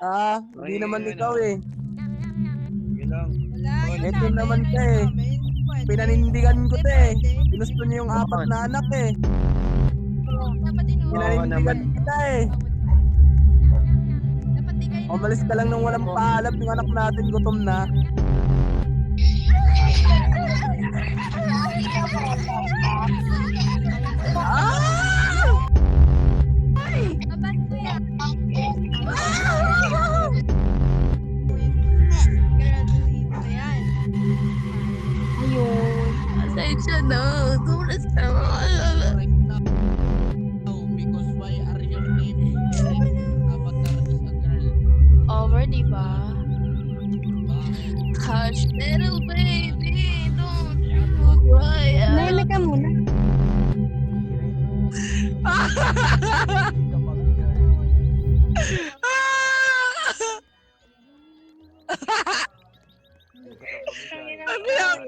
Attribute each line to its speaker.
Speaker 1: Hindi naman ikaw eh.
Speaker 2: Yun lang.
Speaker 3: Wala, yun
Speaker 1: Ito
Speaker 3: namin,
Speaker 1: naman
Speaker 3: ayun
Speaker 1: ka eh.
Speaker 3: namin. Pwede.
Speaker 1: Pinanindigan ko
Speaker 3: Hindi
Speaker 1: to eh.
Speaker 3: pwede.
Speaker 1: Ginusto niyo yung apat na anak eh.
Speaker 3: Dapat inuwi.
Speaker 1: Pinanindigan
Speaker 2: naman.
Speaker 1: kita eh.
Speaker 3: Dapat di kayo
Speaker 1: Umalis ka lang nang walang paalam. Yung anak natin gutom na.
Speaker 3: Abad ko yan. Graduate na yan.
Speaker 4: Ayun. Pasensya na. Sobrang sama.
Speaker 5: Because why are you leaving Avatar is a girl?
Speaker 4: Over, di ba?
Speaker 5: Bakit?
Speaker 4: Hush, little baby. Don't you cry.
Speaker 6: Nahimik ka muna.
Speaker 1: Ano yan?